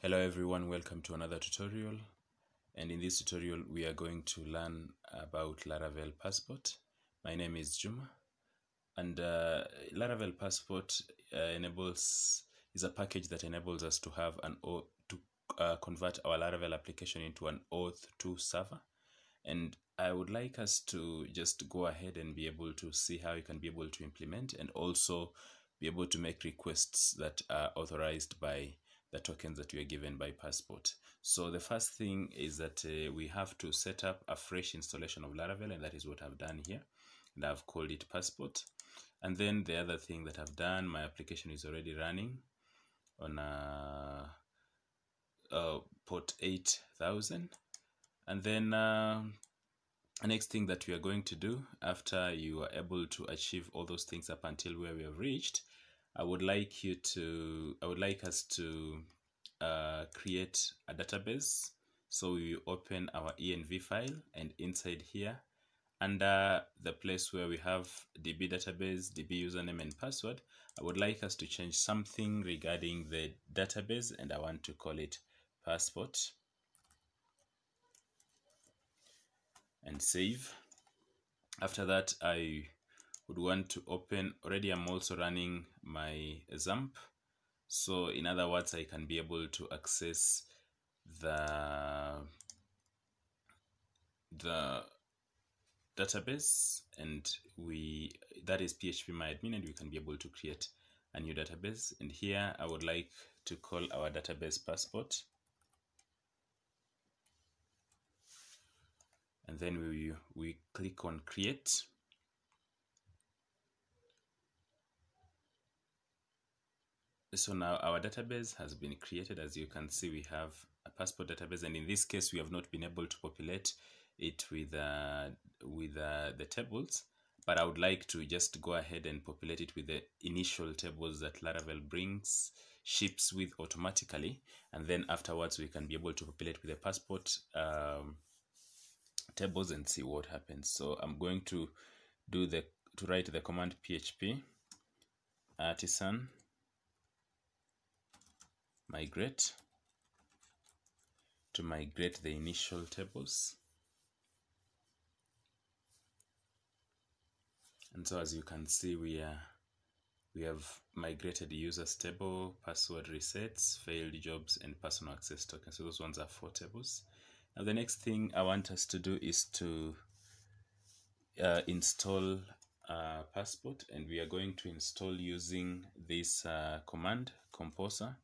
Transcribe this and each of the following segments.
Hello everyone, welcome to another tutorial, and in this tutorial we are going to learn about Laravel Passport. My name is Juma, and Laravel Passport is a package that enables us to have convert our Laravel application into an Auth2 server. And I would like us to just go ahead and be able to see how you can be able to implement and also be able to make requests that are authorized by the tokens that we are given by Passport. So the first thing is that we have to set up a fresh installation of Laravel, and that is what I've done here. And I've called it Passport. And then the other thing that I've done, my application is already running on port 8000. And then the next thing that we are going to do after you are able to achieve all those things up until where we have reached, I would like us to create a database. So we open our env file, and inside here, under the place where we have db database, db username and password, I would like us to change something regarding the database, and I want to call it Passport, and save. After that, I would want to open, already I'm also running my XAMPP. So in other words, I can be able to access the database, and that is phpMyAdmin, and we can be able to create a new database. And here I would like to call our database Passport. And then we click on create. So now our database has been created. As you can see, we have a Passport database, and in this case we have not been able to populate it with the tables, but I would like to just go ahead and populate it with the initial tables that Laravel ships with automatically, and then afterwards we can be able to populate with the Passport tables and see what happens. So I'm going to write the command php artisan migrate to migrate the initial tables. And so as you can see, we have migrated the users table, password resets, failed jobs, and personal access tokens. So those ones are 4 tables. Now the next thing I want us to do is to install Passport, and we are going to install using this command composer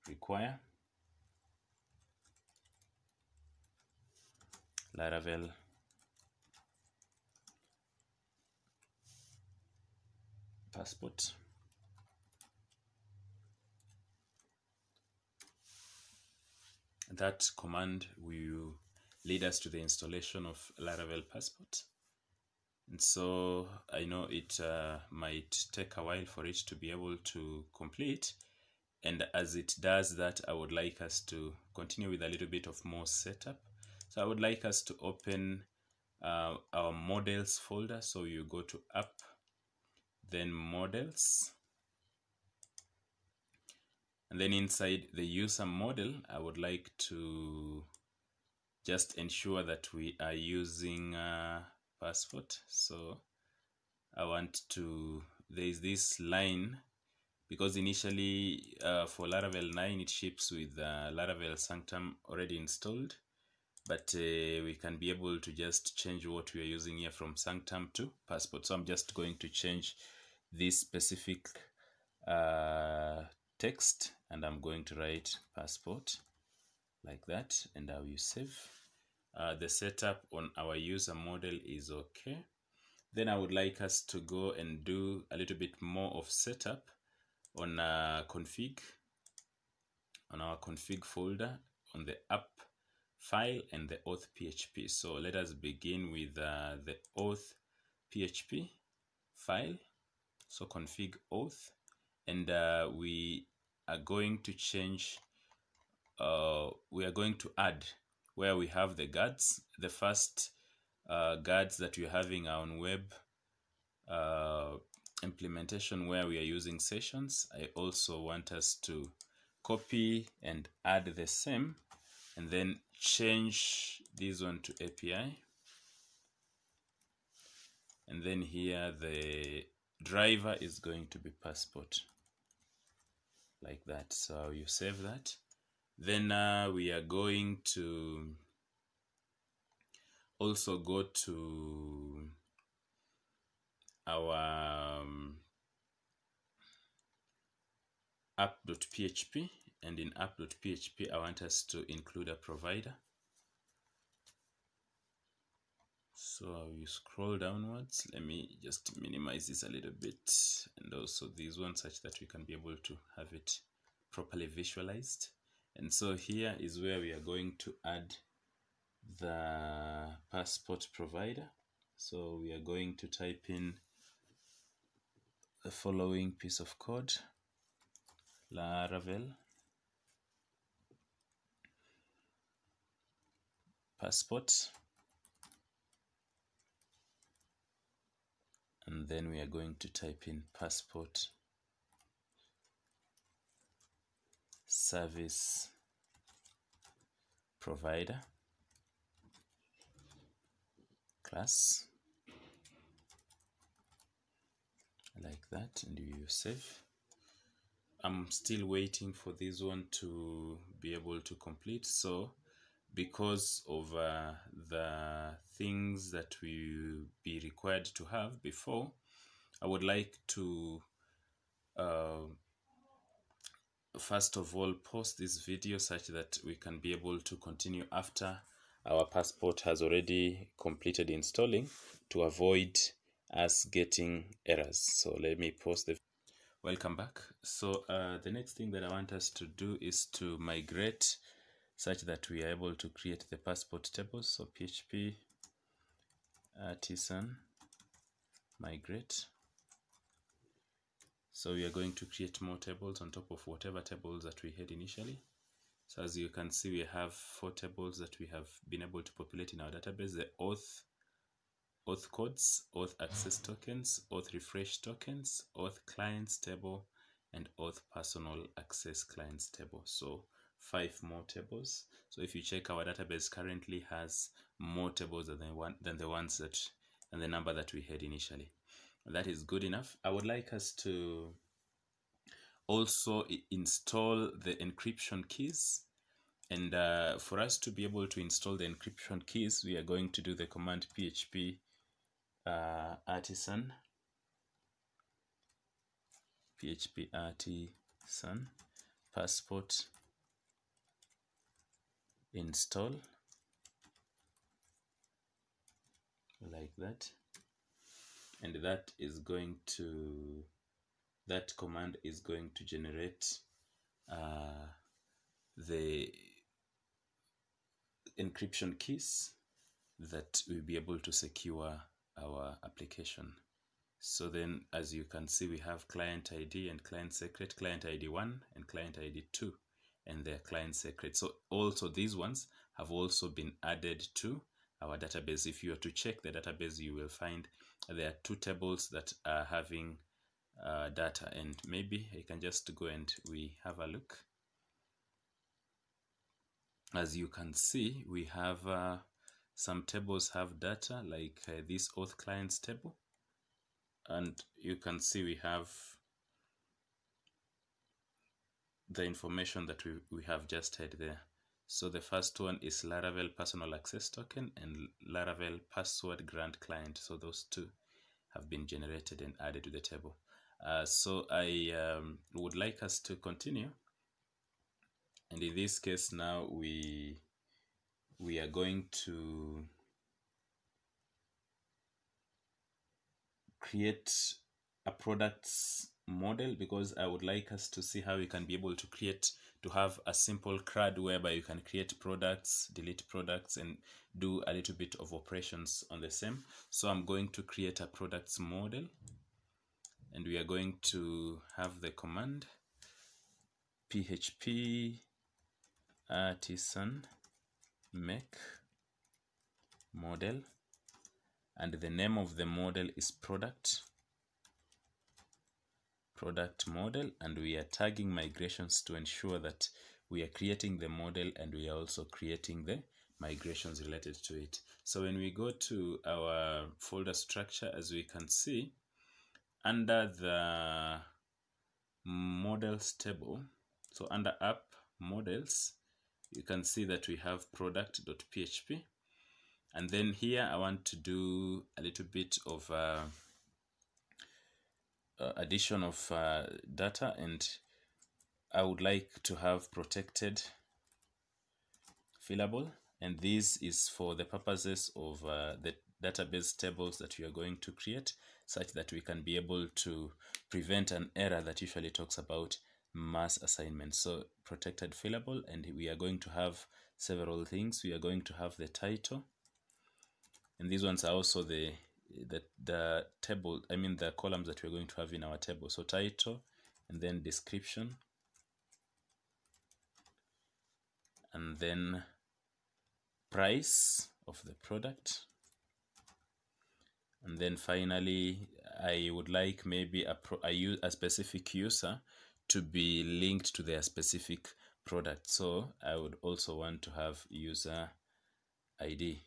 require Laravel Passport. That command will lead us to the installation of Laravel Passport. And so I know it might take a while for it to be able to complete. And as it does that, I would like us to continue with a little bit of more setup. So I would like us to open our models folder. So you go to app, then models, and then inside the user model, I would like to just ensure that we are using Passport. So I want to, there is this line, because initially for Laravel 9 it ships with Laravel Sanctum already installed, but we can be able to just change what we are using here from Sanctum to Passport. So I'm just going to change this specific text, and I'm going to write Passport like that, and I will save. The setup on our user model is okay. Then I would like us to go and do a little bit more of setup on config, on our config folder, on the app file and the auth php. So let us begin with the auth php file. So config auth, and we are going to change, we are going to add where we have the guards. The first guards that we're having are on web implementation where we are using sessions. I also want us to copy and add the same, and then change this one to API. And then here the driver is going to be passport, like that. So you save that. Then we are going to also go to our app.php, and in app.php I want us to include a provider. So you scroll downwards. Let me just minimize this a little bit, and also this one, such that we can be able to have it properly visualized. And so here is where we are going to add the passport provider. So we are going to type in the following piece of code: Laravel passport, and then we are going to type in passport service provider class, like that, and you save. I'm still waiting for this one to be able to complete. So because of the things that we will be required to have before, I would like to first of all pause this video such that we can be able to continue after our passport has already completed installing, to avoid us getting errors. So let me pause the Welcome back. So the next thing that I want us to do is to migrate such that we are able to create the passport tables. So PHP artisan migrate. So we are going to create more tables on top of whatever tables that we had initially. So as you can see, we have 4 tables that we have been able to populate in our database: the auth codes, auth access tokens, auth refresh tokens, auth clients table, and auth personal access clients table. So 5 more tables. So if you check, our database currently has more tables than the ones that, and the number that we had initially. That is good enough. I would like us to also install the encryption keys. And for us to be able to install the encryption keys, we are going to do the command PHP artisan passport install, like that. And that command is going to generate the encryption keys that will be able to secure our application. So then, as you can see, we have client ID and client secret, client ID 1 and client ID 2, and their client secret. So also these ones have also been added to our database. If you are to check the database, you will find there are 2 tables that are having data, and maybe I can just go and we have a look. As you can see, we have some tables have data, like this auth clients table, and you can see we have the information that we have just had there. So the first one is Laravel personal access token and Laravel password grant client. So those 2 have been generated and added to the table. So I would like us to continue. And in this case now we are going to create a products model, because I would like us to see how we can be able to have a simple CRUD whereby you can create products, delete products, and do a little bit of operations on the same. So I'm going to create a products model, and we are going to have the command PHP artisan make model, and the name of the model is product product model, and we are tagging migrations to ensure that we are creating the model and we are also creating the migrations related to it. So when we go to our folder structure, as we can see, under the models table, so under app models, you can see that we have product.php, and then here I want to do a little bit of addition of data, and I would like to have protected fillable, and this is for the purposes of the database tables that we are going to create, such that we can be able to prevent an error that usually talks about mass assignment. So protected fillable, and we are going to have several things. We are going to have the title, and these ones are also the table, I mean the columns that we're going to have in our table. So title, and then description, and then price of the product, and then finally I would like maybe a specific user to be linked to their specific product. So I would also want to have user ID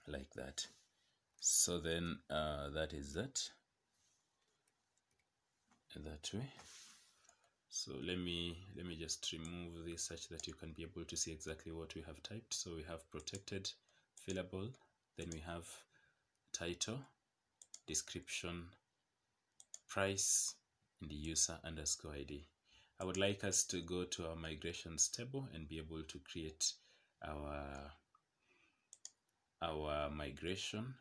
like that. So then that is that way. So let me just remove this such that you can be able to see exactly what we have typed. So we have protected fillable, then we have title, description, price, and the user underscore ID. I would like us to go to our migrations table and be able to create our migration.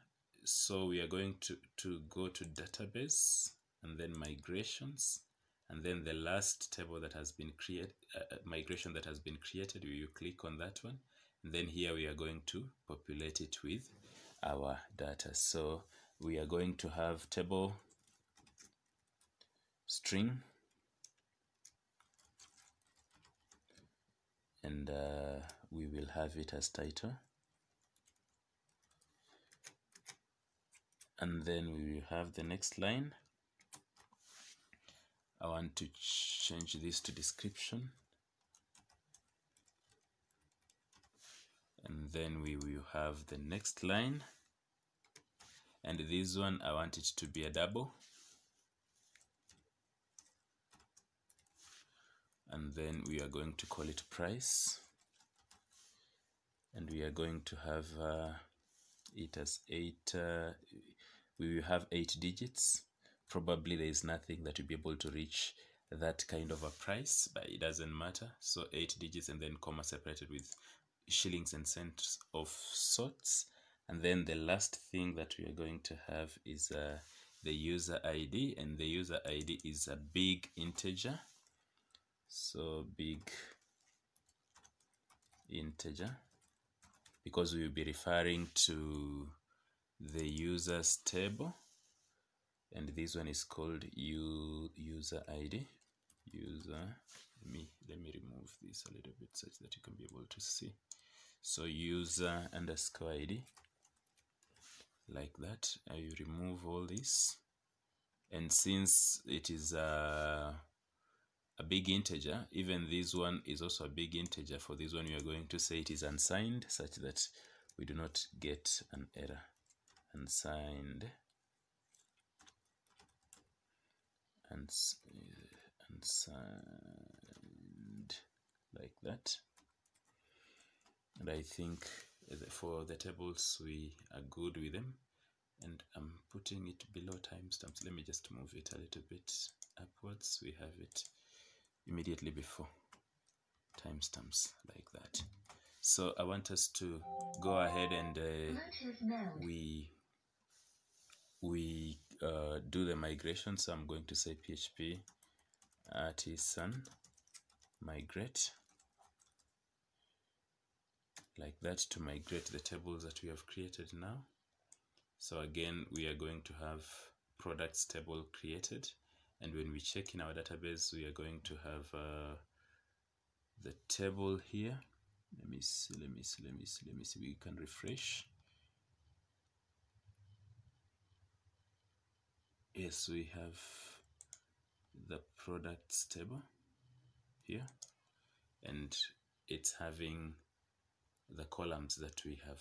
So we are going to go to database and then migrations, and then the last table that has been created, migration that has been created, you click on that one, and then here we are going to populate it with our data. So we are going to have table string, and we will have it as title, and then we will have the next line. I want to change this to description, and then we will have the next line, and this one I want it to be a double, and then we are going to call it price, and we are going to have it as 8 we will have 8 digits. Probably there is nothing that will be able to reach that kind of a price, but it doesn't matter. So 8 digits, and then comma separated with shillings and cents of sorts. And then the last thing that we are going to have is the user ID, and the user ID is a big integer. So big integer, because we will be referring to the users table, and this one is called user ID. Let me remove this a little bit such that you can be able to see. So user underscore ID like that. I remove all this, and since it is a big integer, even this one is also a big integer. For this one, we are going to say it is unsigned, such that we do not get an error. Unsigned, unsigned, like that. And I think for the tables we are good with them, and I'm putting it below timestamps. Let me just move it a little bit upwards. We have it immediately before timestamps like that. So I want us to go ahead and we do the migration. So I'm going to say PHP artisan migrate like that to migrate the tables that we have created now. So again, we are going to have products table created, and when we check in our database, we are going to have the table here. Let me see. We can refresh. yes, we have the products table here, and it's having the columns that we have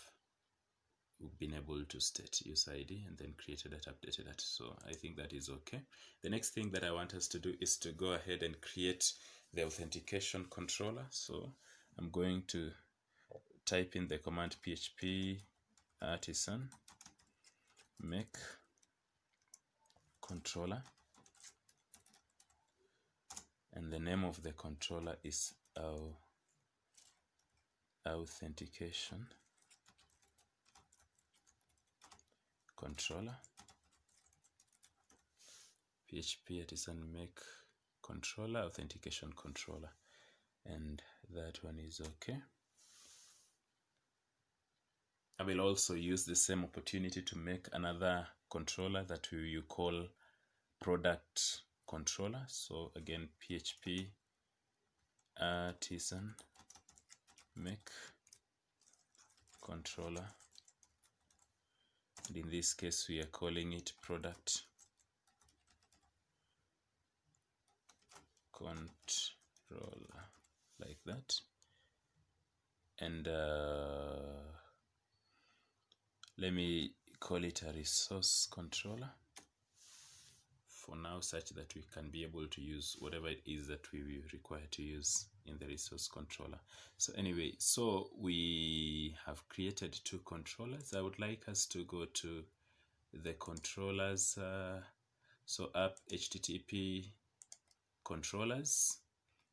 been able to state user ID and then created that, updated that. So I think that is okay. The next thing that I want us to do is to go ahead and create the authentication controller. So I'm going to type in the command php artisan make controller, and the name of the controller is authentication controller. PHP artisan make controller, authentication controller, and that one is okay. I will also use the same opportunity to make another controller that you call product controller. So again, PHP artisan make controller, and in this case we are calling it product controller, like that. And let me call it a resource controller for now, such that we can be able to use whatever it is that we will require to use in the resource controller. So anyway, so we have created two controllers. I would like us to go to the controllers, so app http controllers,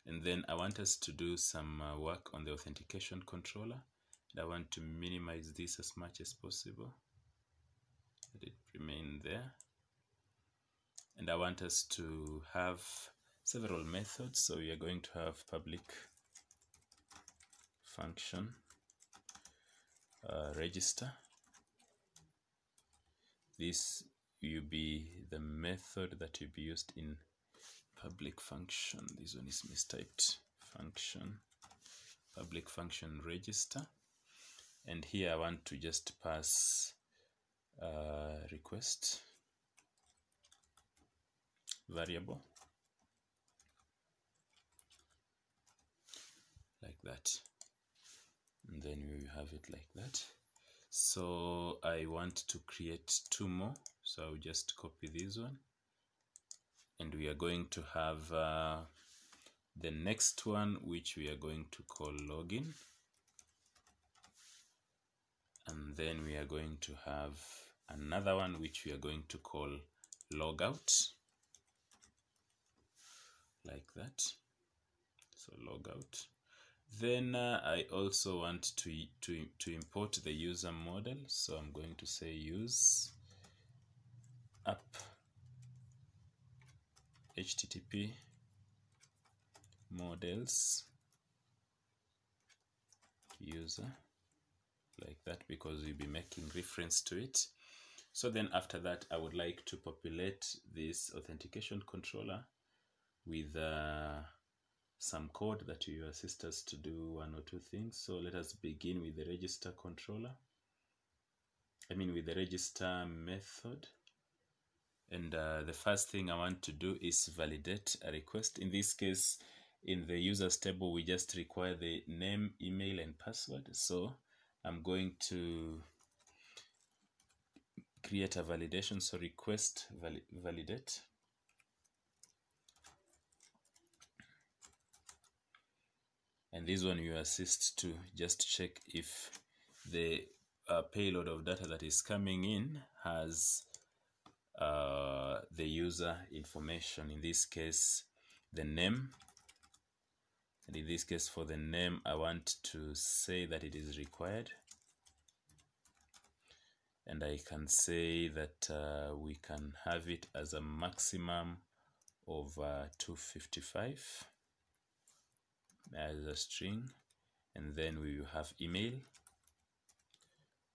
and then I want us to do some work on the authentication controller. And I want to minimize this as much as possible, let it remain there. And I want us to have several methods. So we are going to have public function register. This will be the method that will be used in public function. This one is mistyped. Function, public function register. And here I want to just pass request variable, like that, and then we will have it like that. So I want to create two more, so I'll just copy this one, and we are going to have the next one, which we are going to call login, and then we are going to have another one which we are going to call logout, like that. So logout. Then I also want to import the user model. So I'm going to say use app http models user, like that, because we'll be making reference to it. So then after that, I would like to populate this authentication controller with some code that will assist us to do one or two things. So let us begin with the register controller. With the register method. And the first thing I want to do is validate a request. In this case, in the users table, we just require the name, email, and password. So I'm going to create a validation. So request validate. And this one will assist to just check if the payload of data that is coming in has the user information. In this case, the name. And in this case, for the name, I want to say that it is required. And I can say that we can have it as a maximum of 255 as a string. And then we will have email.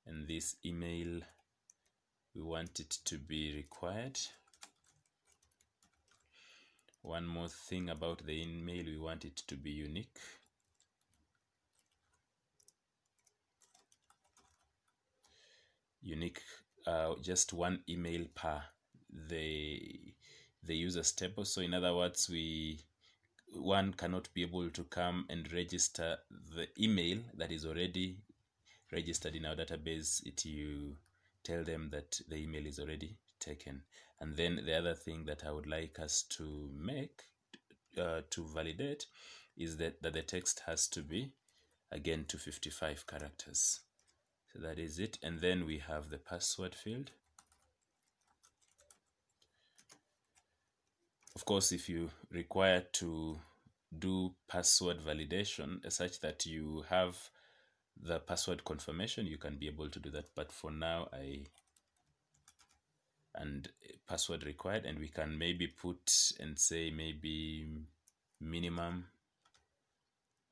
And this email, we want it to be required. One more thing about the email, we want it to be unique. Unique, just one email per the user stable. So in other words, one cannot be able to come and register the email that is already registered in our database. You tell them that the email is already taken. And then the other thing that I would like us to make to validate is that the text has to be again 255 characters. So that is it. And then we have the password field. Of course, if you require to do password validation such that you have the password confirmation, you can be able to do that. But for now, password required, and we can maybe put and say maybe minimum,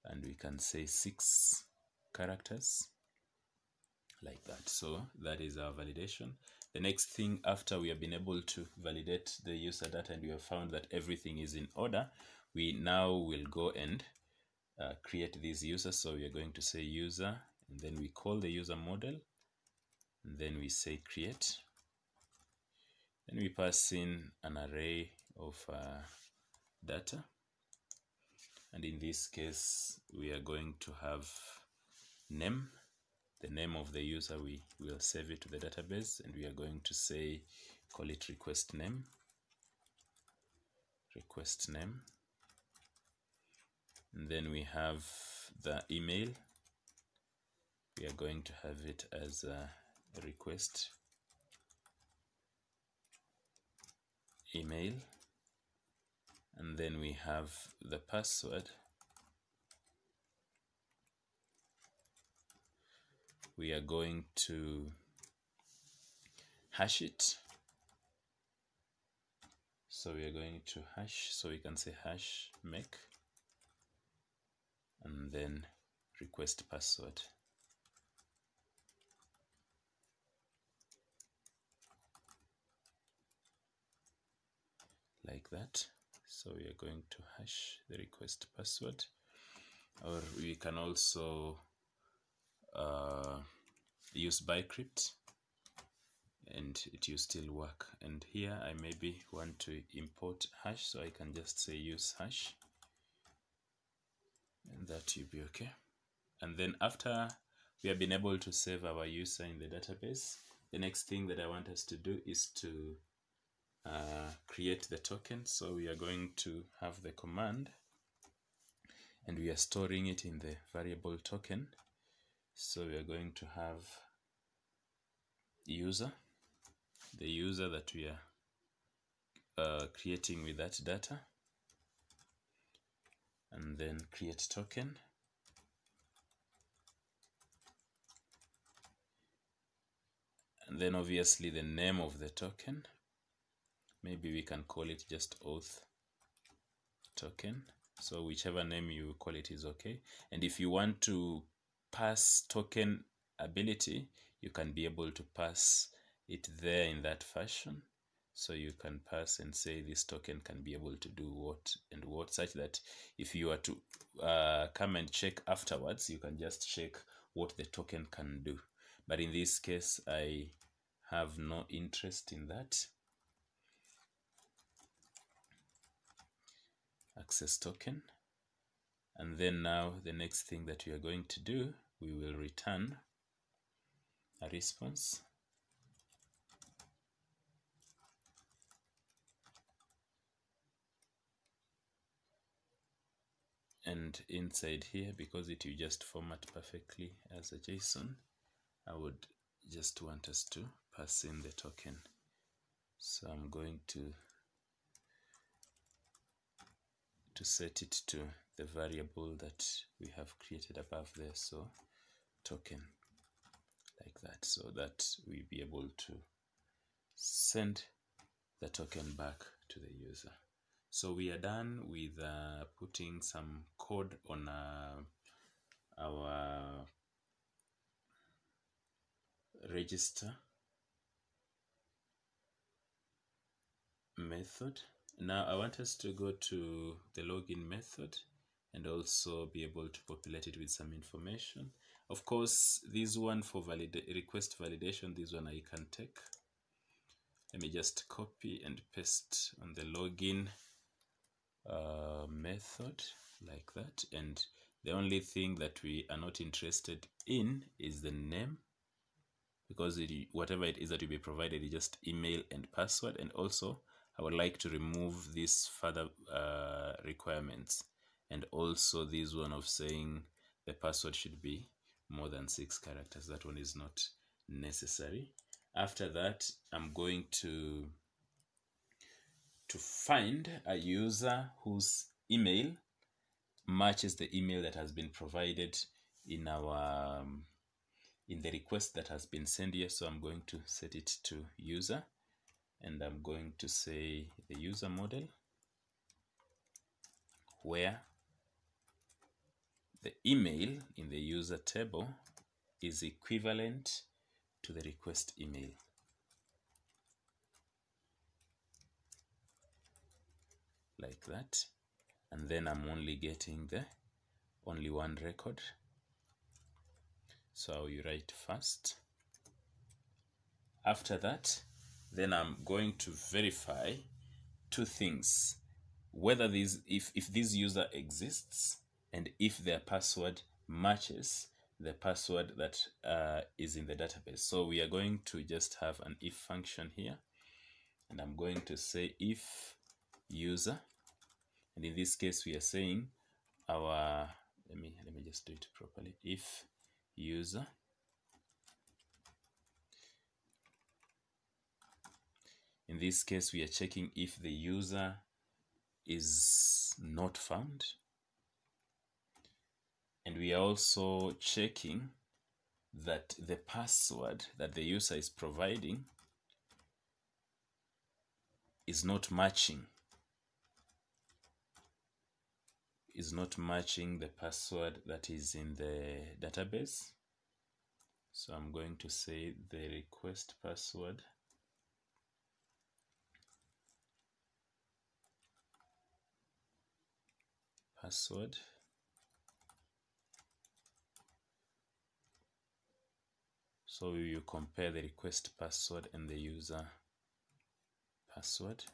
and we can say 6 characters like that. So that is our validation. The next thing, after we have been able to validate the user data and we have found that everything is in order, we now will go and create this user. So we are going to say user, and then we call the user model, and then we say create. Then we pass in an array of data, and in this case we are going to have name, the name of the user. We will save it to the database, and we are going to say, call it request name, and then we have the email. We are going to have it as a request email, and then we have the password. We are going to hash it. So we are going to hash, so we can say hash make, and then request password. Like that. So we are going to hash the request password, or we can also use bycrypt, and it will still work. And here I maybe want to import hash, so I can just say use hash, and that will be okay. And then after we have been able to save our user in the database, the next thing that I want us to do is to create the token. So we are going to have the command, and we are storing it in the variable token. So we are going to have user, the user that we are creating with that data, and then create token, and then obviously the name of the token. Maybe we can call it just auth token. So whichever name you call it is okay. And if you want to pass token ability, you can be able to pass it there in that fashion. So you can pass and say this token can be able to do what and what, such that if you are to come and check afterwards, you can just check what the token can do. But in this case, I have no interest in that. Access token. And then now the next thing that we are going to do, we will return a response. And inside here, because it will just format perfectly as a JSON, I would just want us to pass in the token. So I'm going to set it to the variable that we have created above there. So token, like that, so that we'll be able to send the token back to the user. So we are done with putting some code on our register method. Now I want us to go to the login method and also be able to populate it with some information. Of course, this one for request validation, this one I can take. Let me just copy and paste on the login method like that. And the only thing that we are not interested in is the name, because whatever it is that will be provided is just email and password. And also I would like to remove these further requirements, and also this one of saying the password should be more than 6 characters. That one is not necessary. After that, I'm going to find a user whose email matches the email that has been provided in our in the request that has been sent here. So I'm going to set it to user, and I'm going to say the user model, where the email in the user table is equivalent to the request email. Like that. And then I'm only getting the only one record. So you write first. After that, then I'm going to verify two things: whether if this user exists, and if their password matches the password that is in the database. So we are going to just have an if function here, and I'm going to say if user, and in this case we are saying our, let me just do it properly, if user in this case we are checking if the user is not found, and we are also checking that the password that the user is providing is not matching the password that is in the database. So I'm going to say the request password so you compare the request password and the user password.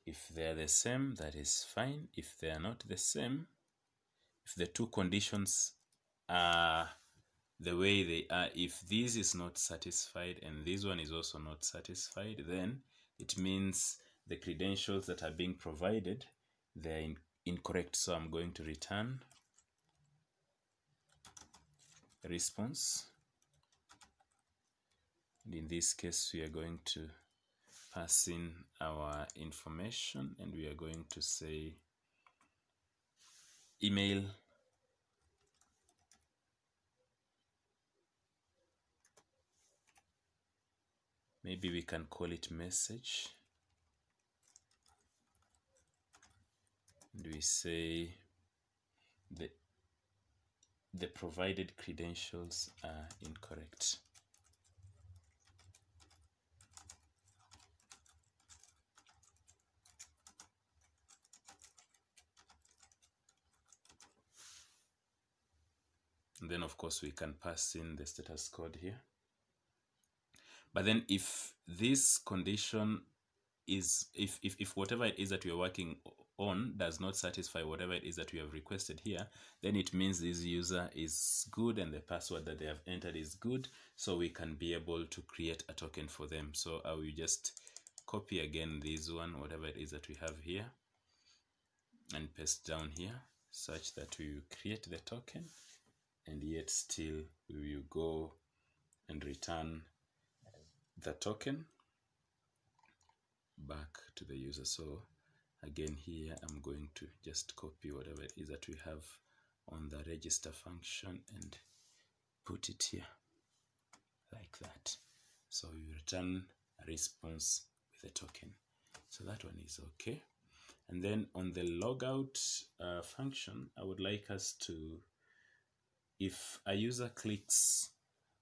If they're the same, that is fine. If they are not the same, if the two conditions are the way they are, if this is not satisfied and this one is also not satisfied, then it means the credentials that are being provided, they're incorrect. So I'm going to return response, and in this case we are going to pass in our information, and we are going to say email maybe we can call it message, and we say the provided credentials are incorrect. And then of course we can pass in the status code here. But then if this condition is, if whatever it is that we are working on does not satisfy whatever it is that we have requested here, then it means this user is good and the password that they have entered is good, so we can be able to create a token for them. So I will just copy again this one, whatever it is that we have here, and paste down here, such that we will create the token, and yet still we will go and return the token back to the user. So again here I'm going to just copy whatever it is that we have on the register function and put it here like that. So we return a response with a token. So that one is okay. And then on the logout function, I would like us to, if a user clicks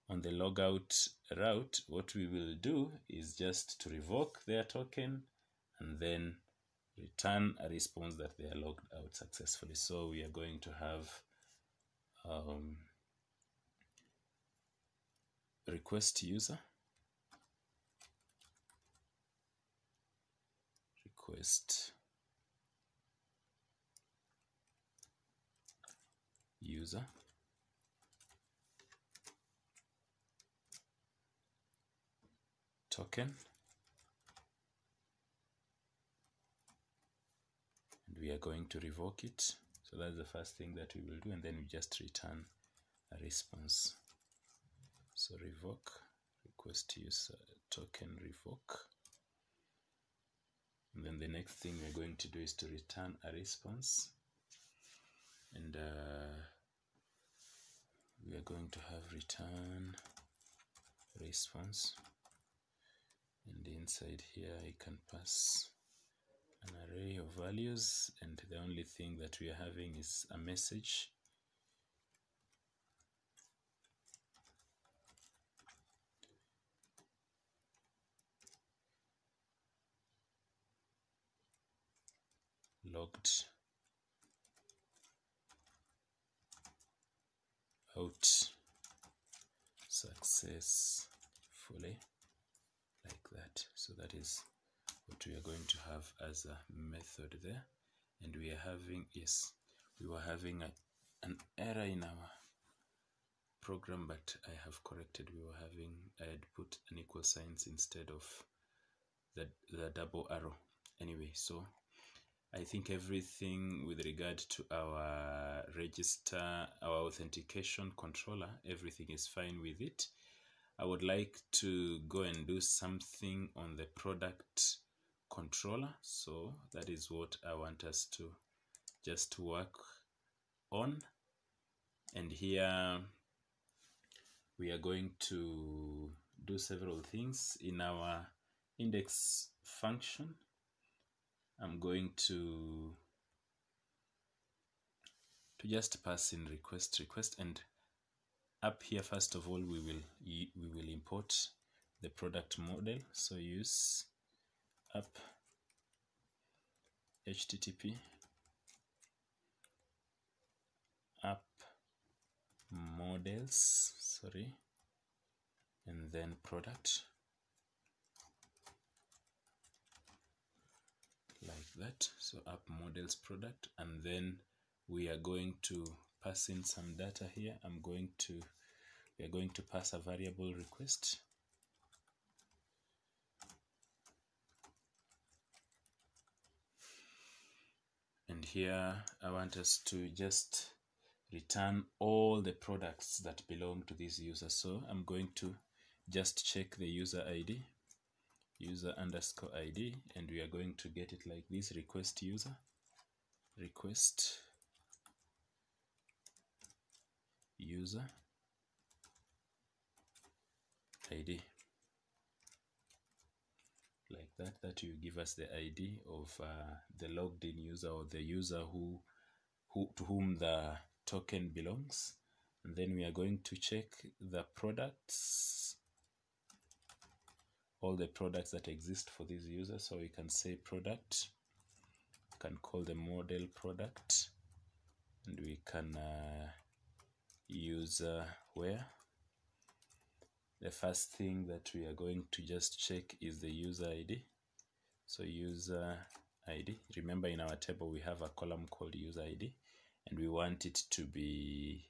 on the logout route, what we will do is just to revoke their token and then return a response that they are logged out successfully. So we are going to have request user request user token, and we are going to revoke it. So that's the first thing that we will do, and then we just return a response. So revoke request user token revoke, and then the next thing we're going to do is to return a response, and we are going to have return response, and inside here I can pass an array of values, and the only thing that we are having is a message. Logged out successfully, like that. So that is what we are going to have as a method there. And we are having, yes, we were having an error in our program, but I have corrected. We were having, I had put an equal signs instead of the double arrow. Anyway, so I think everything with regard to our register, our authentication controller, everything is fine with it. I would like to go and do something on the product controller. So that is what I want us to just work on. And here we are going to do several things in our index function. I'm going to just pass in request, and up here first of all we will import the product model. So use app http app models, sorry, and then product, like that. So app models product, and then we are going to pass in some data here. We are going to pass a variable request, and here I want us to just return all the products that belong to this user. So I'm going to just check the user ID, user underscore ID, and we are going to get it like this: request user, request user ID, like that. That will give us the ID of the logged in user, or the user to whom the token belongs. And then we are going to check the products, all the products that exist for this user. So we can say product, can call the model product, and we can use where. The first thing that we are going to just check is the user ID. So user ID, remember in our table we have a column called user ID, and we want it to be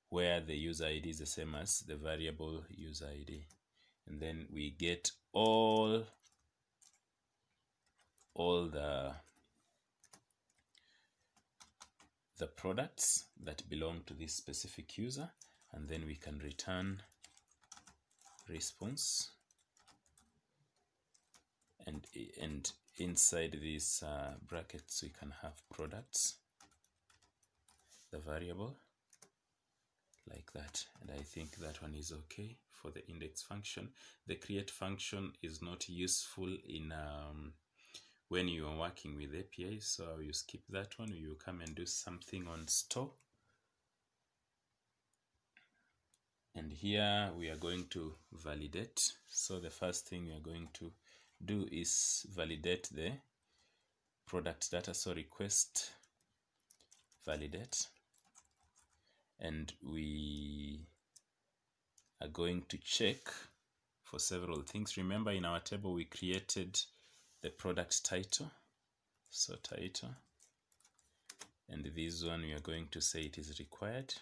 where the user ID is the same as the variable user ID. And then we get all the products that belong to this specific user, and then we can return response, and inside these brackets we can have products, the variable, like that. And I think that one is okay for the index function. The create function is not useful in when you are working with APIs, so you skip that one. You come and do something on store, and here we are going to validate. So the first thing we are going to do is validate the product data. So request validate, and we are going to check for several things. Remember in our table we created the product title, so title, and this one we are going to say it is required,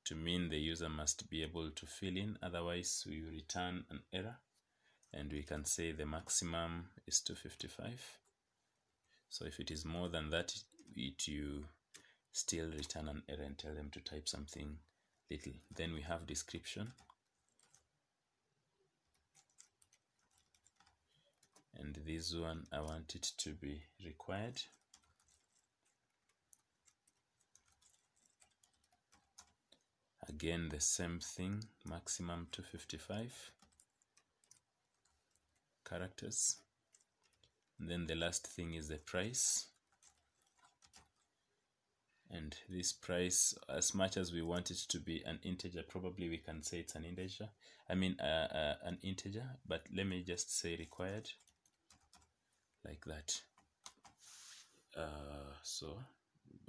to mean the user must be able to fill in, otherwise we will return an error. And we can say the maximum is 255. So if it is more than that, you still return an error and tell them to type something little. Then we have description, and this one I want it to be required. Again, the same thing, maximum 255 characters. And then the last thing is the price. And this price, as much as we want it to be an integer, probably we can say it's an integer. An integer, but let me just say required, like that. So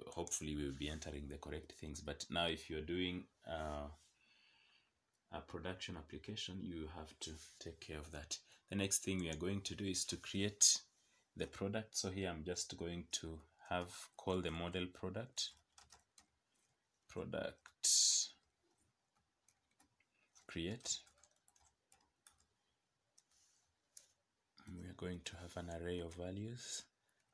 hopefully we will be entering the correct things. But now if you're doing a production application, you have to take care of that. The next thing we are going to do is to create the product. So here I'm just going to call the model product create. We are going to have an array of values.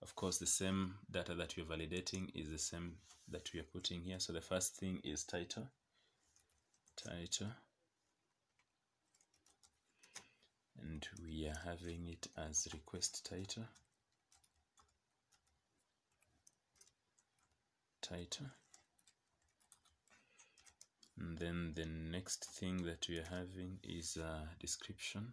Of course, the same data that we're validating is the same that we are putting here. So the first thing is title, and we are having it as request title, and then the next thing that we are having is description,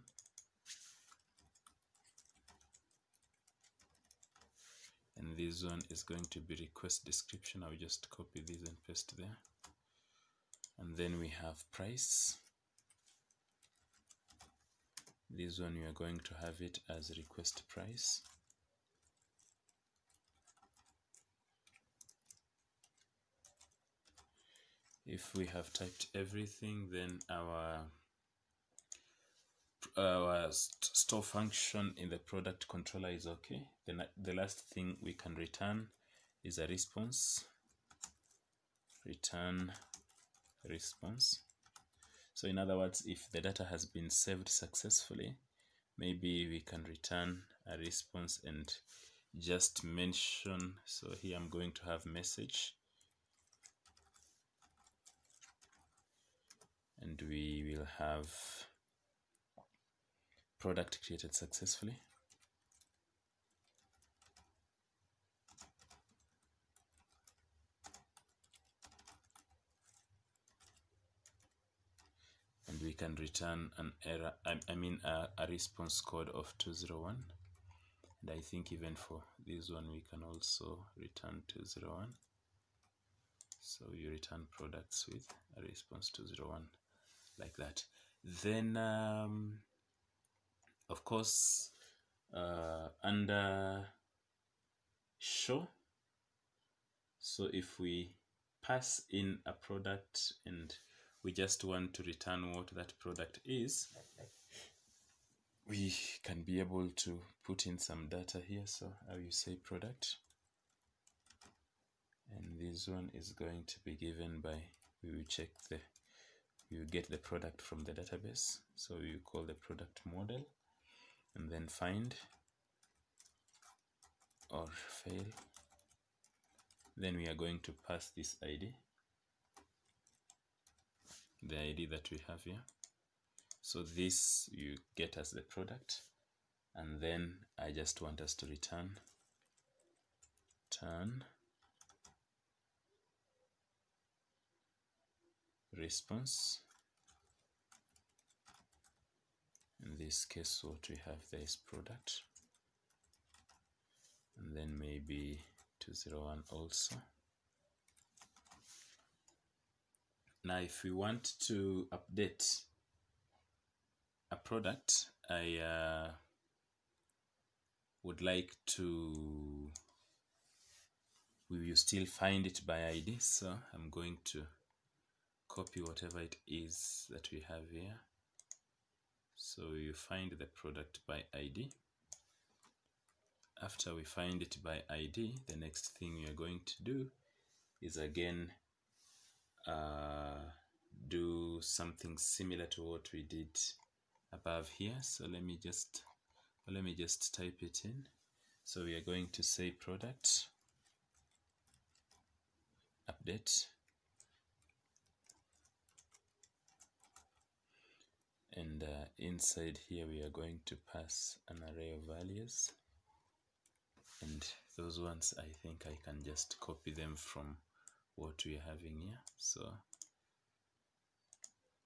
and this one is going to be request description. I'll just copy this and paste there. And then we have price. This one we are going to have it as request price. If we have typed everything, then our store function in the product controller is okay. Then the last thing we can return is a response. Return response. So in other words, if the data has been saved successfully, maybe we can return a response and just mention. So here I'm going to have message, and we will have product created successfully. And we can return an error, a response code of 201. And I think even for this one, we can also return 201. So you return products with a response 201, like that. Then, of course, under show, so if we pass in a product and we just want to return what that product is, we can be able to put in some data here. So how you say product, and this one is going to be given by, we will get the product from the database. So you call the product model and then find or fail. Then we are going to pass this ID, the ID that we have here. So this you get as the product, and then I just want us to return response. In this case, what we have there is product, and then maybe 201 also. Now if we want to update a product, I would like to, we will still find it by ID. So I'm going to copy whatever it is that we have here, So you find the product by ID. After we find it by ID, the next thing we are going to do is again do something similar to what we did above here. So let me just type it in. So we are going to say product update, and inside here we are going to pass an array of values, and those ones I think I can just copy them from what we are having here. So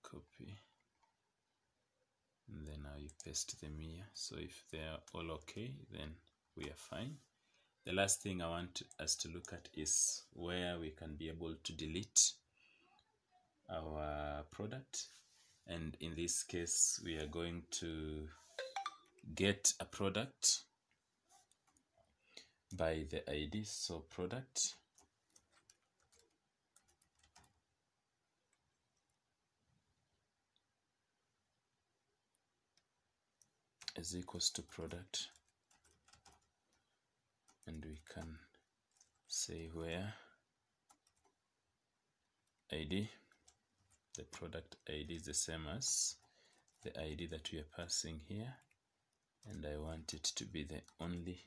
copy, and then now you paste them here. So if they are all okay, then we are fine. The last thing I want us to look at is where we can be able to delete our product, and in this case we are going to get a product by the ID. So product is equals to product, and we can say where ID, the product ID is the same as the ID that we are passing here, and I want it to be the only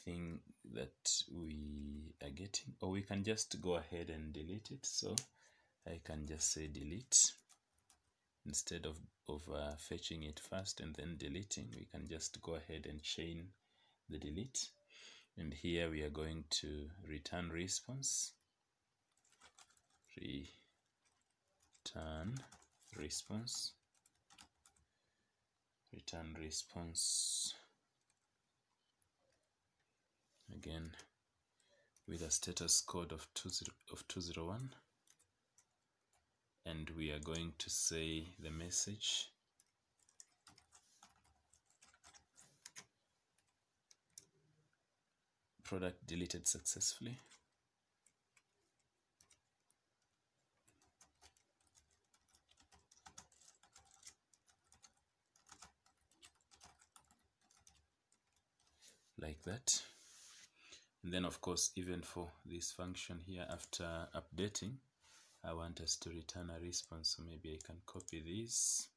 thing that we are getting, or we can just go ahead and delete it. So I can just say delete instead of fetching it first and then deleting. We can just go ahead and chain the delete, and here we are going to return response, return response again with a status code of 201, and we are going to say the message product deleted successfully. Like that. And then of course, even for this function here, after updating, I want us to return a response. So maybe I can copy this,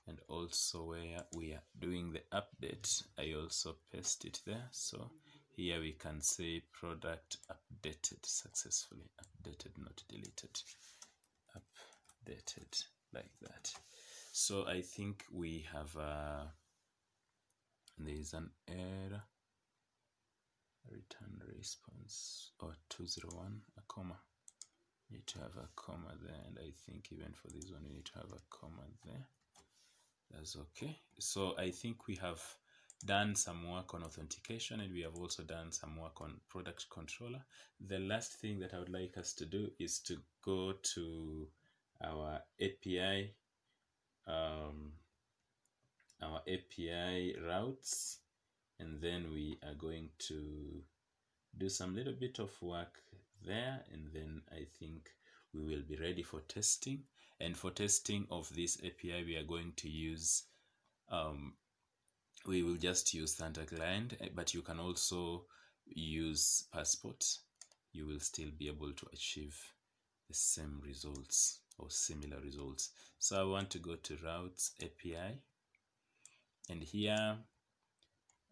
and also where we are doing the update, I also paste it there. So here we can say product updated successfully, updated, not deleted, updated, like that. So I think we have there is an error, return response, or 201, a comma. Need to have a comma there, and I think even for this one we need to have a comma there. That's okay. So I think we have done some work on authentication, and we have also done some work on product controller. The last thing that I would like us to do is to go to our API routes, and then we are going to do some little bit of work there, and then I think we will be ready for testing. And for testing of this API, we are going to use we will just use Thunder Client, but you can also use Passport. You will still be able to achieve the same results or similar results. So I want to go to Routes API, and here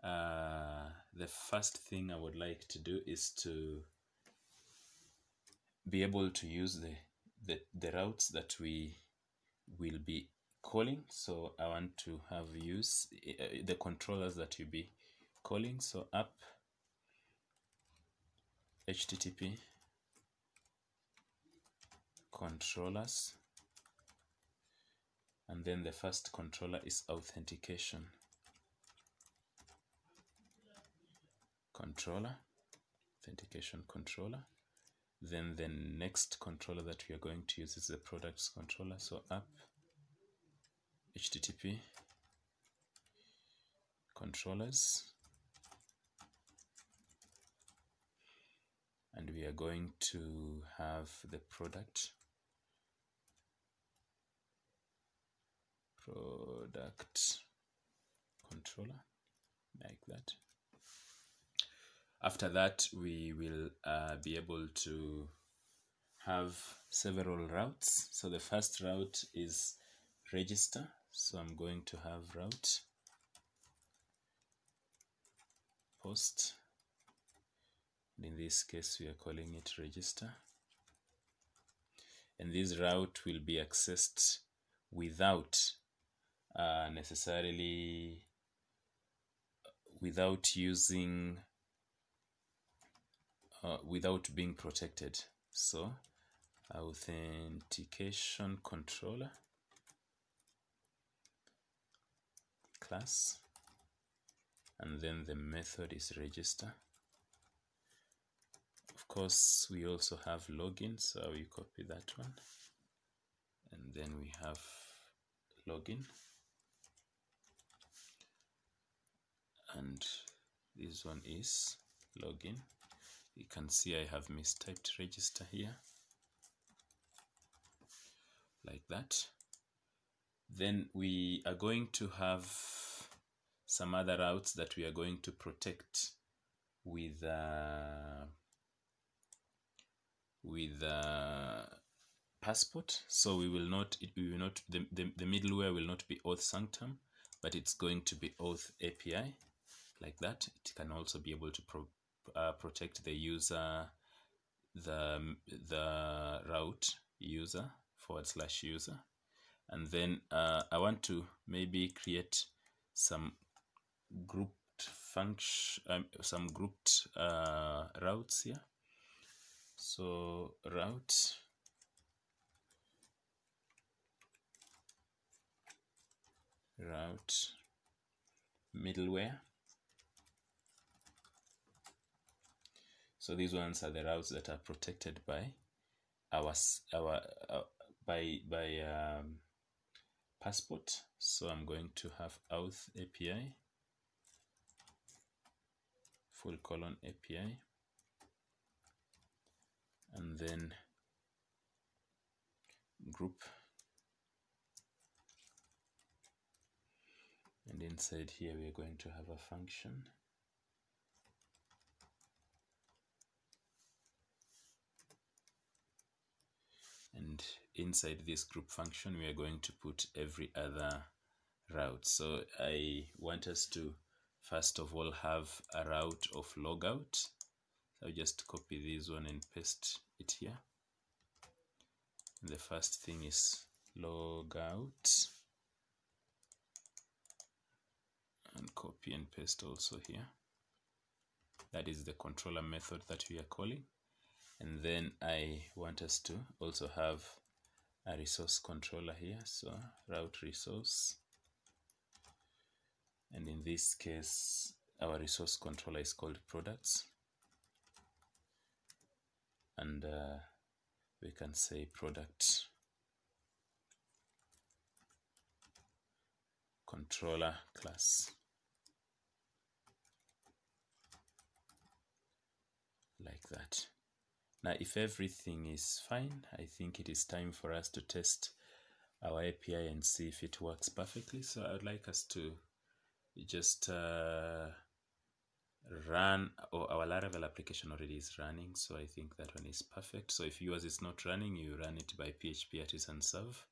the first thing I would like to do is to be able to use the routes that we will be calling. So I want to have use the controllers that you'll be calling. So app HTTP controllers, and then the first controller is authentication controller, authentication controller. Then the next controller that we are going to use is the products controller. So app HTTP controllers, and we are going to have the product product controller, like that. After that, we will be able to have several routes. So the first route is register. So I'm going to have route post. In this case, we are calling it register. And this route will be accessed without necessarily without using without being protected. So authentication controller class, and then the method is register. Of course, we also have login, so we copy that one, and then we have login, and this one is login. You can see I have mistyped register here, like that. Then we are going to have some other routes that we are going to protect with passport. So we will not, the middleware will not be auth sanctum, but it's going to be auth API, like that. It can also be able to protect the user, the route user / user. And then I want to maybe create some grouped function, some grouped routes here. So route middleware. So these ones are the routes that are protected by our passport. So I'm going to have auth API :API, and then group, and inside here we are going to have a function, and inside this group function we are going to put every other route. So I want us to first of all have a route of logout. So I'll just copy this one and paste it here. And the first thing is logout, and copy and paste also here. That is the controller method that we are calling. And then I want us to also have a resource controller here. So route resource, and in this case our resource controller is called products, and we can say product controller class, like that. Now if everything is fine, I think it is time for us to test our API and see if it works perfectly. So I would like us to just run, or our Laravel application already is running, so I think that one is perfect. So if yours is not running, you run it by PHP artisan serve,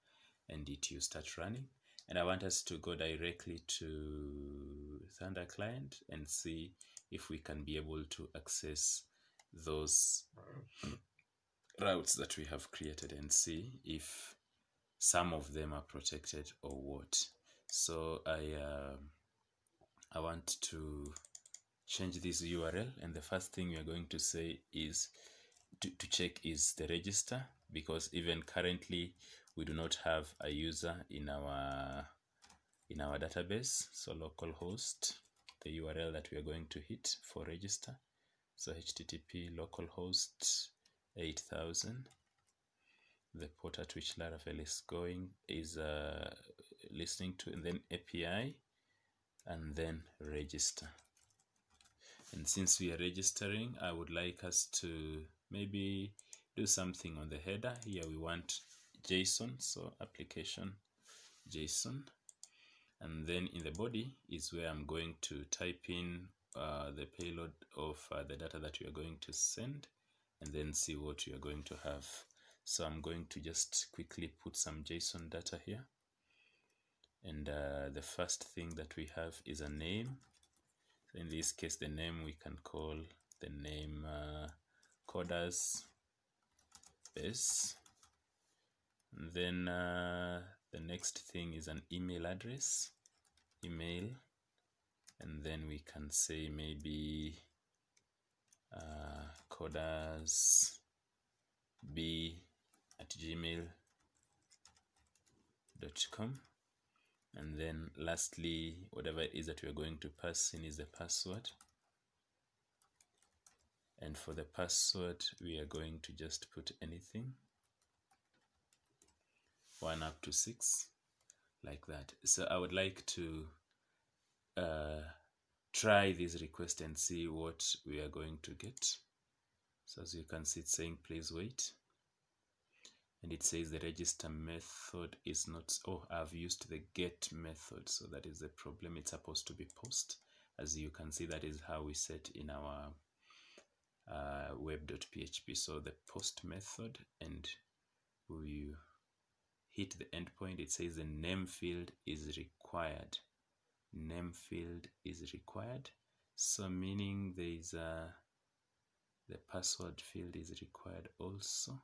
and you start running. And I want us to go directly to Thunder client and see if we can be able to access those routes that we have created, and see if some of them are protected or what. So I want to change this URL, and the first thing we are going to say is to check is the register, because even currently we do not have a user in our database. So localhost, the URL that we are going to hit for register. So http localhost 8000. The port at which Laravel is going is listening to, and then API, and then register. And since we are registering, I would like us to maybe do something on the header. Here we want JSON, so application JSON, And then in the body is where I'm going to type in the payload of the data that we are going to send, and then see what we are going to have. So I'm going to just quickly put some JSON data here. And the first thing that we have is a name. So in this case, the name we can call the name coders base. And then the next thing is an email address, email, and then we can say maybe codersb@gmail.com. And then lastly, whatever it is that we are going to pass in is the password. And for the password, we are going to just put anything, 1 up to 6, like that. So I would like to try this request and see what we are going to get. So as you can see, it's saying please wait, and it says the register method is not, oh, I've used the get method, so that is the problem. It's supposed to be post. As you can see, that is how we set in our web.php. So the post method, and we hit the endpoint, it says the name field is required. Name field is required, so meaning there is the password field is required also,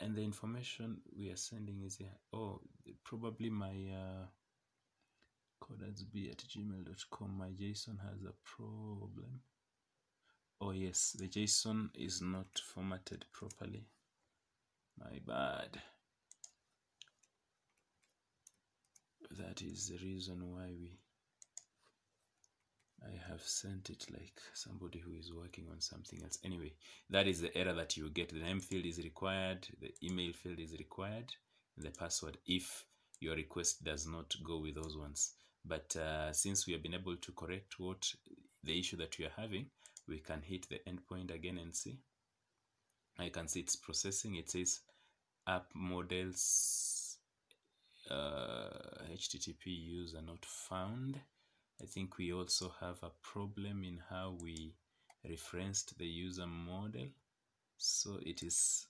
and the information we are sending is here. Oh, probably my codersb@gmail.com, my JSON has a problem. Oh yes, the JSON is not formatted properly, my bad. That is the reason why I have sent it like somebody who is working on something else. Anyway, that is the error that you get. The name field is required, the email field is required, and the password if your request does not go with those ones. But since we have been able to correct what the issue that we are having, we can hit the endpoint again and see. I can see it's processing. It says app models HTTP user not found. I think we also have a problem in how we referenced the user model. So it is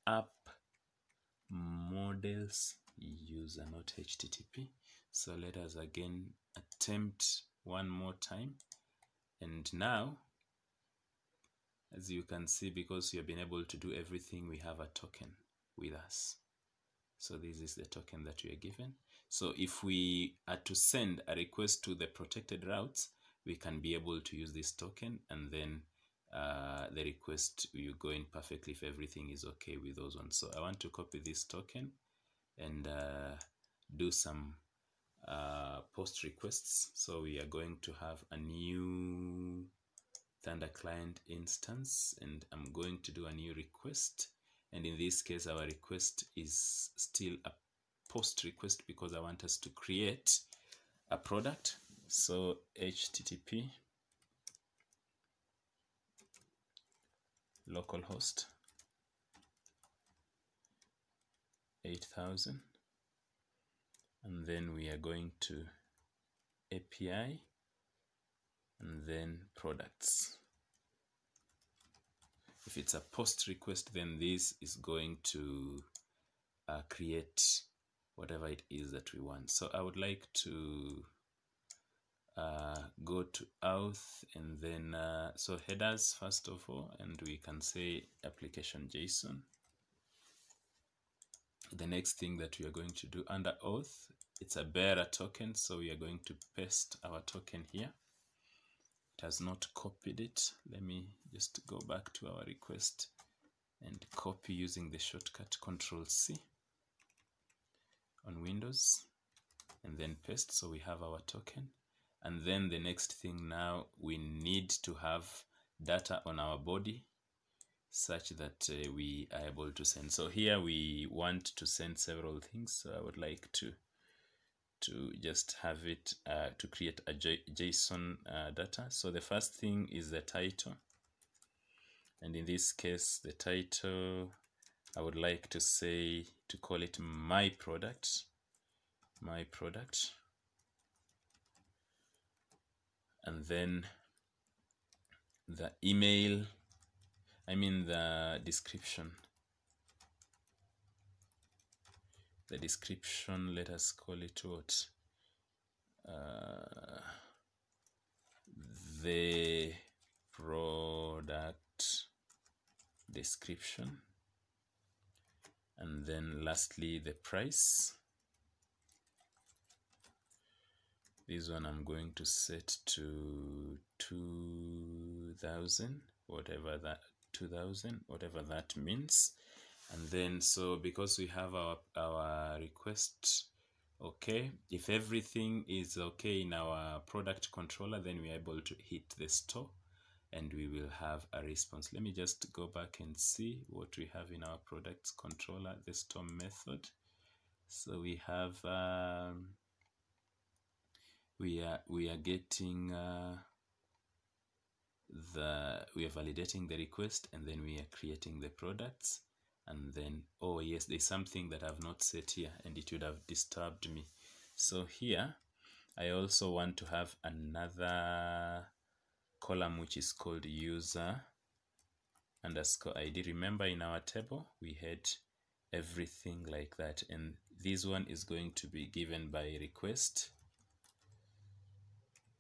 app models user, not HTTP. So let us again attempt one more time. And now, as you can see, because we have been able to do everything, we have a token with us. So this is the token that we are given. So if we are to send a request to the protected routes, we can be able to use this token, and then the request will go in perfectly if everything is okay with those ones. So I want to copy this token and do some post requests. So we are going to have a new Thunder client instance, and I'm going to do a new request. And in this case, our request is still a post request because I want us to create a product. So HTTP localhost 8000, and then we are going to API and then products. If it's a post request, then this is going to create whatever it is that we want. So I would like to go to auth, and then so headers first of all, and we can say application JSON. The next thing that we are going to do under auth, it's a bearer token, so we are going to paste our token here. It has not copied it. Let me just go back to our request and copy using the shortcut Control-C on Windows, and then paste. So we have our token. And then the next thing, now we need to have data on our body such that we are able to send. So here we want to send several things. So I would like to just have it to create a JSON data. So the first thing is the title, and in this case the title I would like to call it my product, my product, and then the email, the description. The description, let us call it what? The product description, and then lastly the price. This one I'm going to set to 2000, whatever that means. And then, so because we have our request okay, if everything is okay in our product controller, then we are able to hit the store and we will have a response. Let me just go back and see what we have in our products controller, the store method. So we have we are getting we are validating the request, and then we are creating the products, and then, oh yes, there's something that I've not set here and it would have disturbed me. So here I also want to have another column which is called user underscore ID. Remember, in our table we had everything like that, and this one is going to be given by request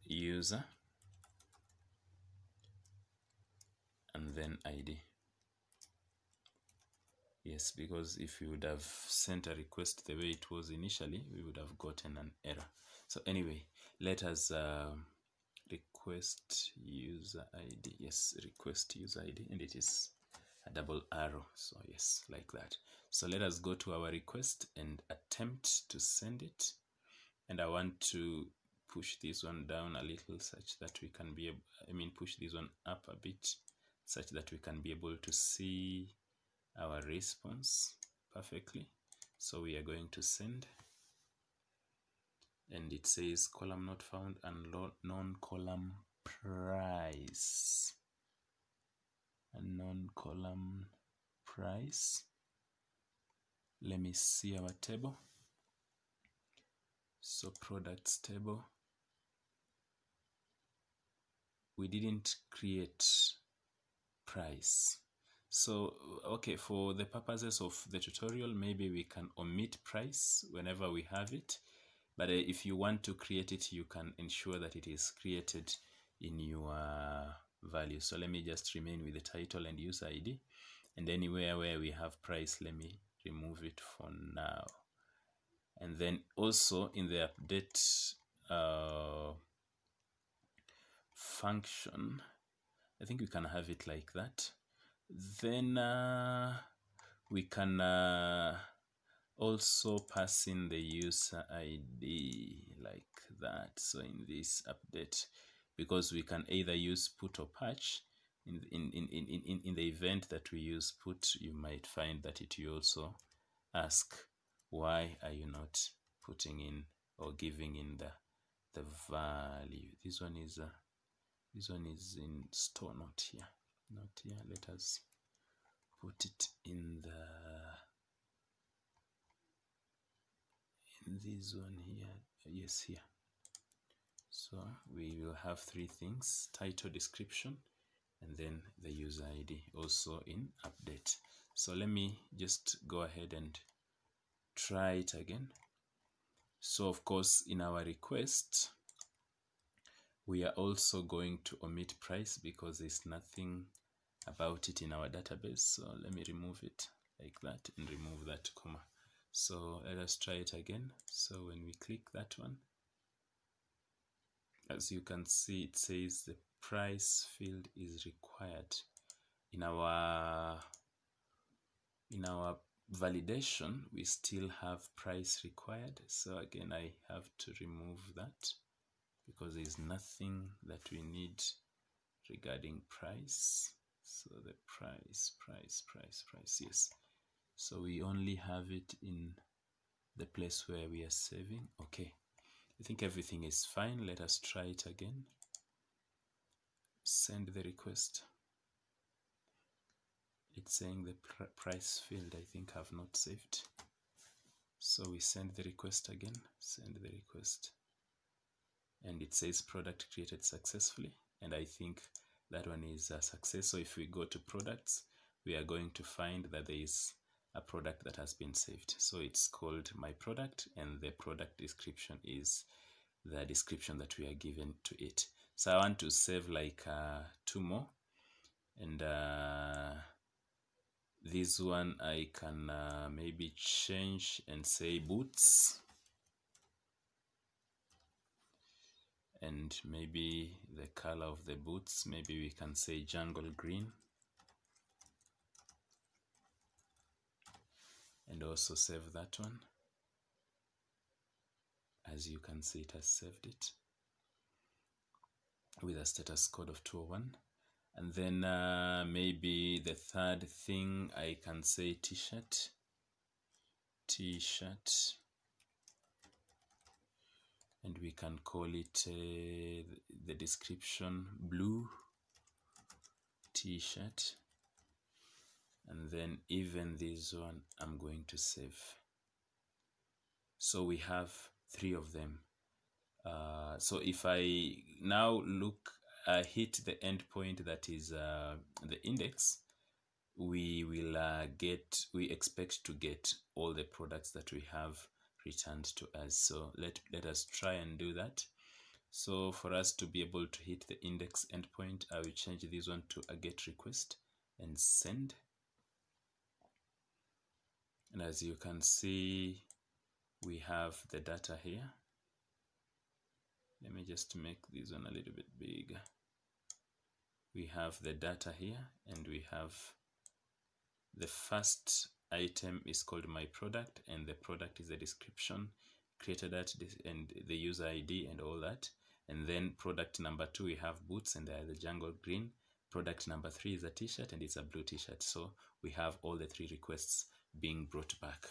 user and then ID. Yes, because if you would have sent a request the way it was initially, we would have gotten an error. So anyway, let us request user ID. Yes, request user ID, and it is a double arrow. So yes, like that. So let us go to our request and attempt to send it. And I want to push this one down a little such that we can be able, push this one up a bit such that we can be able to see our response perfectly. So we are going to send, and it says column not found and non-column price, and non-column price. Let me see our table. So products table, we didn't create price. So okay, for the purposes of the tutorial, maybe we can omit price whenever we have it, but if you want to create it, you can ensure that it is created in your value. So let me just remain with the title and user ID, and anywhere where we have price, let me remove it for now. And then also in the update function, I think we can have it like that. Then we can also pass in the user ID like that. So in this update, because we can either use put or patch, in the event that we use put, you might find that it will also ask, why are you not putting in or giving in the value? This one is in store, not here. Not here. Let us put it in this one here. Yes, here. So we will have three things: title, description, and then the user ID, also in update. So let me just go ahead and try it again. So of course, in our request, we are also going to omit price because there's nothing about it in our database. So let me remove it like that and remove that comma. So let us try it again. So when we click that one, as you can see, it says the price field is required. In our validation, we still have price required. So again, I have to remove that because there's nothing that we need regarding price. So the price, yes. So we only have it in the place where we are saving. Okay, I think everything is fine. Let us try it again. Send the request. It's saying the price field, I think, I've not saved. So we send the request again, send the request, and it says product created successfully, and I think that one is a success. So if we go to products, we are going to find that there is a product that has been saved. So it's called my product, and the product description is the description that we are given to it. So I want to save like 2 more, and this one I can maybe change and say boots, and maybe the color of the boots, maybe we can say jungle green, and also save that one. As you can see, it has saved it with a status code of 201. And then maybe the third thing, I can say t-shirt, and we can call it the description blue t-shirt. And then even this one I'm going to save. So we have 3 of them. So if I now hit the endpoint, that is the index, we will we expect to get all the products that we have returned to us. So let us try and do that. So for us to be able to hit the index endpoint, I will change this one to a get request and send. And as you can see, we have the data here. Let me just make this one a little bit bigger. We have the data here, and we have the first item is called my product, and the product is the description created at this, and the user ID and all that. And then product number 2, we have boots, and they are the jungle green. Product number 3 is a t-shirt, and it's a blue t-shirt. So we have all the 3 requests being brought back.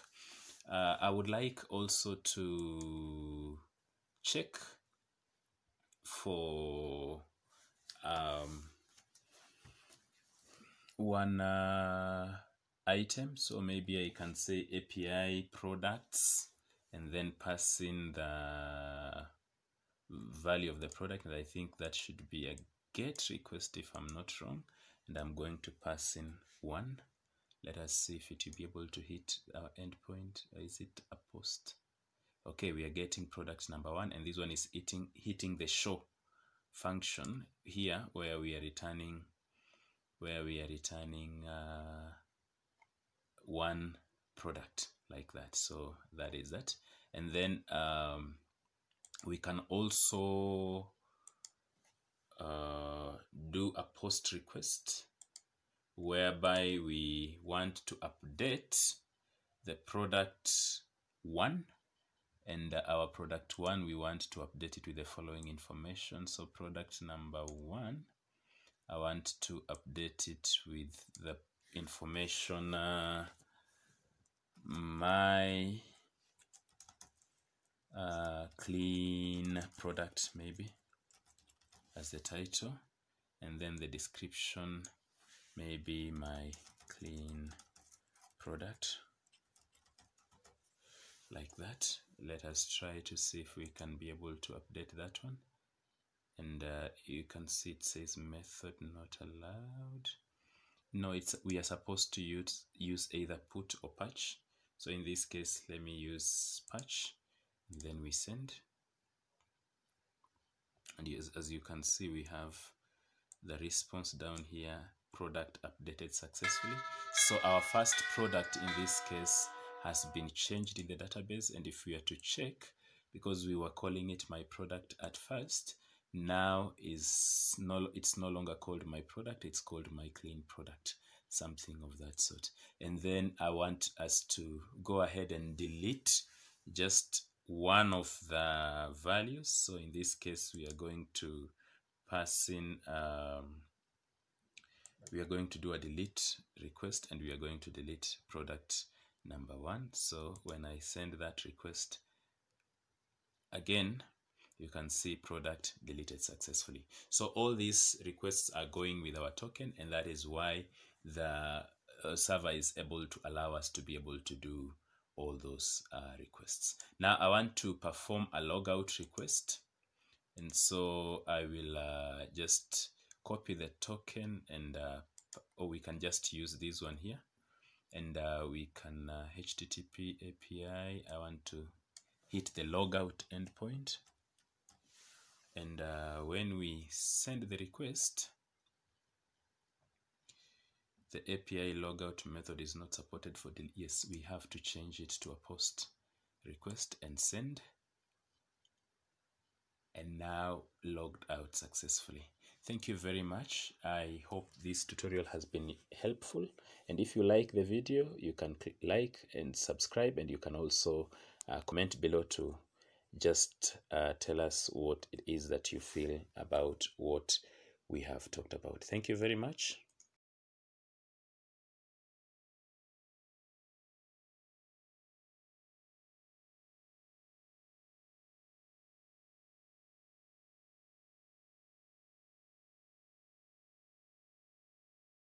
I would like also to check for one item. So maybe I can say API products and then pass in the value of the product, and I think that should be a get request if I'm not wrong, and I'm going to pass in 1. Let us see if it will be able to hit our endpoint. Is it a post? Okay, we are getting product number 1, and this one is hitting the show function here, where we are returning one product like that. So that is that. And then we can also do a post request, whereby we want to update the product 1, and our product 1, we want to update it with the following information. So product number 1, I want to update it with the information my clean product, maybe as the title, and then the description, maybe my clean product, like that. Let us try to see if we can be able to update that one. And you can see it says method not allowed. No, we are supposed to use either put or patch. So in this case, let me use patch, and then we send. And as you can see, we have the response down here, product updated successfully. So our first product in this case has been changed in the database, and if we are to check, because we were calling it my product at first, now it's no longer called my product, it's called my clean product, something of that sort. And then I want us to go ahead and delete just one of the values. So in this case, we are going to pass in we are going to do a delete request, and we are going to delete product number 1. So when I send that request again, you can see product deleted successfully. So all these requests are going with our token, and that is why the server is able to allow us to be able to do all those requests. Now I want to perform a logout request, and so I will just copy the token, and or we can just use this one here, and we can HTTP API. I want to hit the logout endpoint, and when we send the request, the API logout method is not supported for yes, we have to change it to a post request and send, and now logged out successfully. Thank you very much. I hope this tutorial has been helpful, and if you like the video, you can click like and subscribe, and you can also comment below to just tell us what it is that you feel about what we have talked about. Thank you very much.